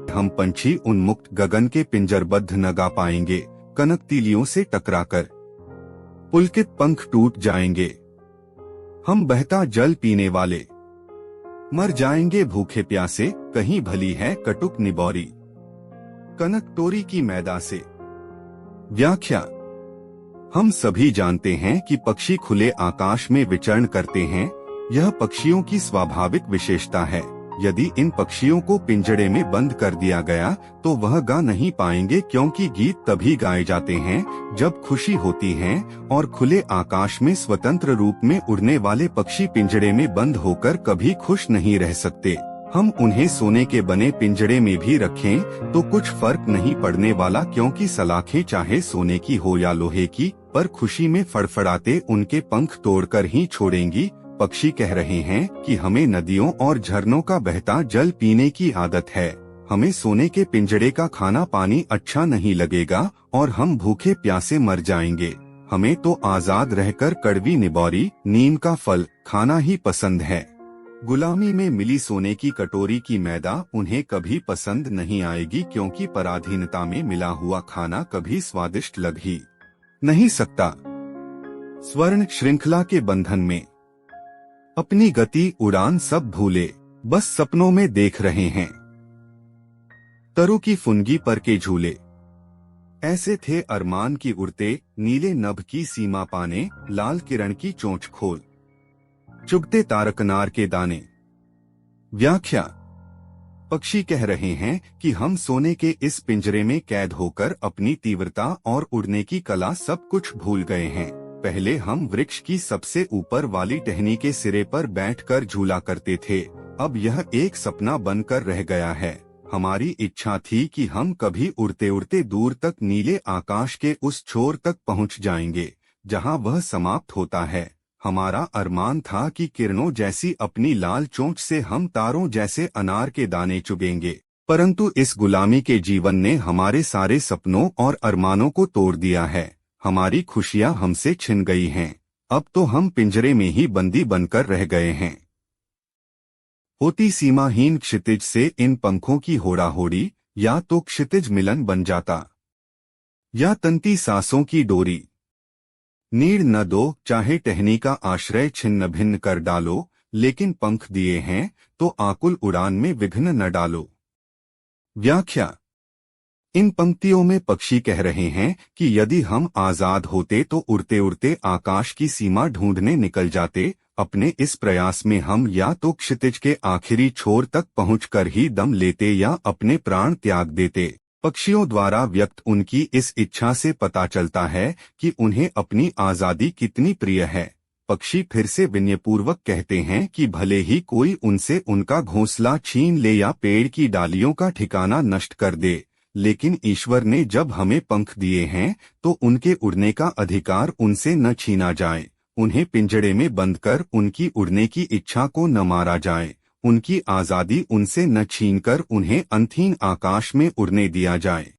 हम पंछी उन्मुक्त गगन के पिंजरबद्ध न गा पाएंगे। कनकतीलियों से टकराकर पुलकित पंख टूट जाएंगे। हम बहता जल पीने वाले मर जाएंगे भूखे प्यासे। कहीं भली है कटुक निबौरी कनक तोरी की मैदा से। व्याख्या। हम सभी जानते हैं कि पक्षी खुले आकाश में विचरण करते हैं। यह पक्षियों की स्वाभाविक विशेषता है। यदि इन पक्षियों को पिंजड़े में बंद कर दिया गया तो वह गा नहीं पाएंगे, क्योंकि गीत तभी गाए जाते हैं जब खुशी होती है, और खुले आकाश में स्वतंत्र रूप में उड़ने वाले पक्षी पिंजड़े में बंद होकर कभी खुश नहीं रह सकते। हम उन्हें सोने के बने पिंजड़े में भी रखें तो कुछ फर्क नहीं पड़ने वाला, क्योंकि सलाखें चाहे सोने की हो या लोहे की, पर खुशी में फड़फड़ाते उनके पंख तोड़कर ही छोड़ेंगी। पक्षी कह रहे हैं कि हमें नदियों और झरनों का बहता जल पीने की आदत है। हमें सोने के पिंजड़े का खाना पानी अच्छा नहीं लगेगा और हम भूखे प्यासे मर जाएंगे। हमें तो आजाद रहकर कड़वी निबौरी नीम का फल खाना ही पसंद है। गुलामी में मिली सोने की कटोरी की मैदा उन्हें कभी पसंद नहीं आएगी, क्योंकि पराधीनता में मिला हुआ खाना कभी स्वादिष्ट लग ही नहीं सकता। स्वर्ण श्रृंखला के बंधन में अपनी गति उड़ान सब भूले, बस सपनों में देख रहे हैं तरु की फुनगी पर के झूले। ऐसे थे अरमान की उड़ते, नीले नभ की सीमा पाने, लाल किरण की चोंच खोल चुगते तारकनार के दाने। व्याख्या। पक्षी कह रहे हैं कि हम सोने के इस पिंजरे में कैद होकर अपनी तीव्रता और उड़ने की कला सब कुछ भूल गए हैं। पहले हम वृक्ष की सबसे ऊपर वाली टहनी के सिरे पर बैठकर झूला करते थे, अब यह एक सपना बनकर रह गया है। हमारी इच्छा थी कि हम कभी उड़ते उड़ते दूर तक नीले आकाश के उस छोर तक पहुंच जाएंगे जहां वह समाप्त होता है। हमारा अरमान था कि किरणों जैसी अपनी लाल चोंच से हम तारों जैसे अनार के दाने चुगेंगे, परंतु इस गुलामी के जीवन ने हमारे सारे सपनों और अरमानों को तोड़ दिया है। हमारी खुशियां हमसे छिन गई हैं। अब तो हम पिंजरे में ही बंदी बनकर रह गए हैं। होती सीमाहीन क्षितिज से इन पंखों की होड़ा होड़ी, या तो क्षितिज मिलन बन जाता या तंती सांसों की डोरी। नीड़ न दो, चाहे टहनी का आश्रय छिन्न भिन्न कर डालो, लेकिन पंख दिए हैं तो आकुल उड़ान में विघ्न न डालो। व्याख्या। इन पंक्तियों में पक्षी कह रहे हैं कि यदि हम आजाद होते तो उड़ते उड़ते आकाश की सीमा ढूंढने निकल जाते। अपने इस प्रयास में हम या तो क्षितिज के आखिरी छोर तक पहुंचकर ही दम लेते या अपने प्राण त्याग देते। पक्षियों द्वारा व्यक्त उनकी इस इच्छा से पता चलता है कि उन्हें अपनी आजादी कितनी प्रिय है। पक्षी फिर से विनयपूर्वक कहते हैं कि भले ही कोई उनसे उनका घोंसला छीन ले या पेड़ की डालियों का ठिकाना नष्ट कर दे, लेकिन ईश्वर ने जब हमें पंख दिए हैं तो उनके उड़ने का अधिकार उनसे न छीना जाए। उन्हें पिंजड़े में बंद कर उनकी उड़ने की इच्छा को न मारा जाए। उनकी आजादी उनसे न छीनकर उन्हें अंतहीन आकाश में उड़ने दिया जाए।